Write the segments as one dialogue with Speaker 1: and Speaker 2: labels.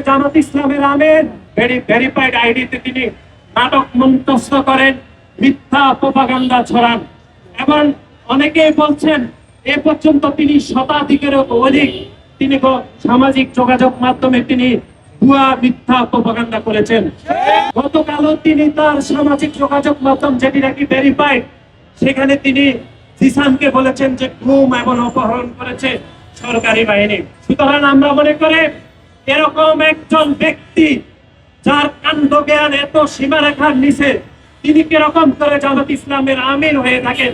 Speaker 1: জামাত ইসলামের আমির ভেরিফাইড আইডিতে তিনি নাটক মন্তব্য করেন, মিথ্যা প্রোপাগান্ডা ছড়ান এবং অনেকেই বলছেন এ পর্যন্ত তিনি শতাধিকেরও অধিক তিনি সামাজিক যোগাযোগ মাধ্যমে তিনি ভুয়া মিথ্যা প্রোপাগান্ডা করেছেন। গতকালও তিনি তার সামাজিক যোগাযোগ মাধ্যম যেটি নাকি ভেরিফাইড, সেখানে তিনি জিসানকে বলেছেন যে গুম এবং অপহরণ করেছে সরকারি বাহিনী। সুতরাং আমরা মনে করি এরকম একজন ব্যক্তি যার কাণ্ড জ্ঞান এত সীমারেখার নিচে, তিনি কিরকম করে জামাত ইসলামের আমির হয়ে থাকেন।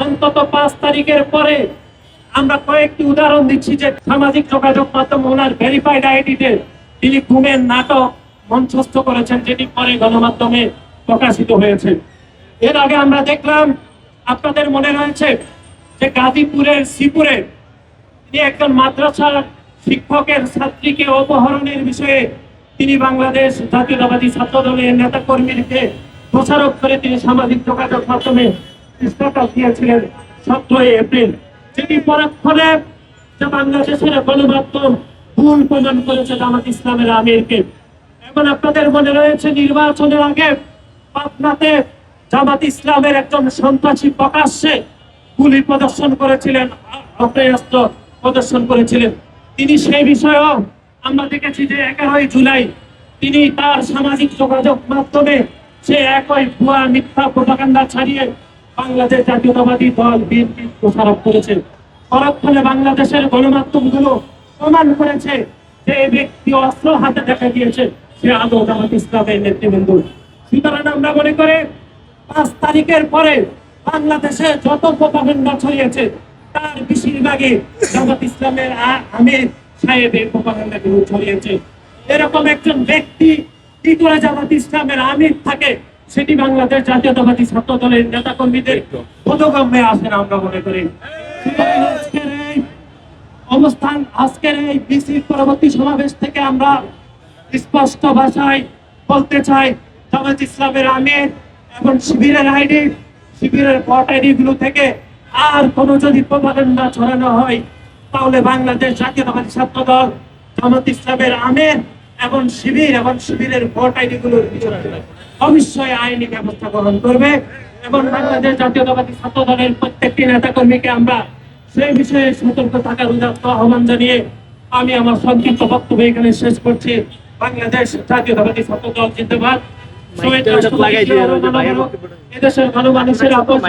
Speaker 1: অন্তত 5 তারিখের পরে আমরা কয়েকটি উদাহরণ দিচ্ছি যে সামাজিক যোগাযোগ মাধ্যম ওনার ভেরিফাইড আইডিতে তিনি গুমের নাটক মঞ্চস্থ করেছেন, যেটি পরে গণমাধ্যমে প্রকাশিত হয়েছে। এর আগে আমরা দেখলাম, আপনাদের মনে রয়েছে যে গাজীপুরের শ্রীপুরে তিনি একজন মাদ্রাসার শিক্ষকের ছাত্রীকে অপহরণের বিষয়ে তিনি বাংলাদেশ জাতীয়তাবাদী ছাত্র দলের নেতা কর্মীকে দোষারোপ করে তিনি সামাজিক যোগাযোগ মাধ্যমে স্ট্যাটাস দিয়েছিলেন 17 এপ্রিল, যেটি পরক্ষণে যে বাংলাদেশের গণমাধ্যম ভুল প্রমাণ করেছে জামাত ইসলামের আমিরকে। এখন আপনাদের মনে রয়েছে নির্বাচনের আগে পাটনাতে জামাত ইসলামের একজন সন্ত্রাসী প্রকাশ্যে গুলি প্রদর্শন করেছিলেন, আগ্নেয়াস্ত্র প্রদর্শন করেছিলেন। তিনি সেই বিষয়েও আমরা দেখেছি যে 11 জুলাই তিনি তার সামাজিক যোগাযোগ মাধ্যমে সে একই ভুয়া মিথ্যা প্রোপাগান্ডা ছাড়িয়ে বাংলাদেশ জাতীয়তাবাদী দল বিএনপি দোষারোপ করেছে। পরক্ষণে বাংলাদেশের গণমাধ্যমগুলো প্রমাণ করেছে যে এই ব্যক্তি অস্ত্র হাতে দেখা গিয়েছে সে আদৌ জামাত ইসলামের নেতৃবৃন্দ। সুতরাং আমরা মনে করি 5 তারিখের পরে বাংলাদেশে যত প্রোপাগান্ডা ছড়িয়েছে তার বেশিরভাগই জামাত ইসলামের আমির সাহেবের প্রোপাগান্ডাগুলো ছড়িয়েছে। এরকম একজন ব্যক্তি কি করে জামাত ইসলামের আমির থাকে, সেটি বাংলাদেশ জাতীয়তাবাদী ছাত্র দলের নেতা কর্মীদের বোধগম্যে আসে না আমরা মনে করি। আজকের এই অবস্থান, আজকের এই বিসির পরবর্তী সমাবেশ থেকে আমরা স্পষ্ট ভাষায় বলতে চাই, জামাত ইসলামের আমির এবং শিবিরের আইডি, শিবিরের ভোট আইডি গুলো থেকে আর কোনো যদি প্রোপাগান্ডা ছড়ানো হয়, তাহলে বাংলাদেশ জাতীয়তাবাদী ছাত্র দল জামাত ইসলামের আমির এবং শিবিরের ভোট আইডি গুলোর অবশ্যই আইনি ব্যবস্থা গ্রহণ করবে এবং বাংলাদেশ জাতীয়তাবাদী ছাত্র দলের প্রত্যেকটি নেতা কর্মীকে আমরা সেই বিষয়ে সতর্ক থাকার উদাত্ত আহ্বান জানিয়ে আমি আমার সংক্ষিপ্ত বক্তব্য এখানে শেষ করছি। বাংলাদেশ জাতীয়তাবাদী ছাত্র দল জিন্দাবাদ। এদেশের ভালো মানুষের আপস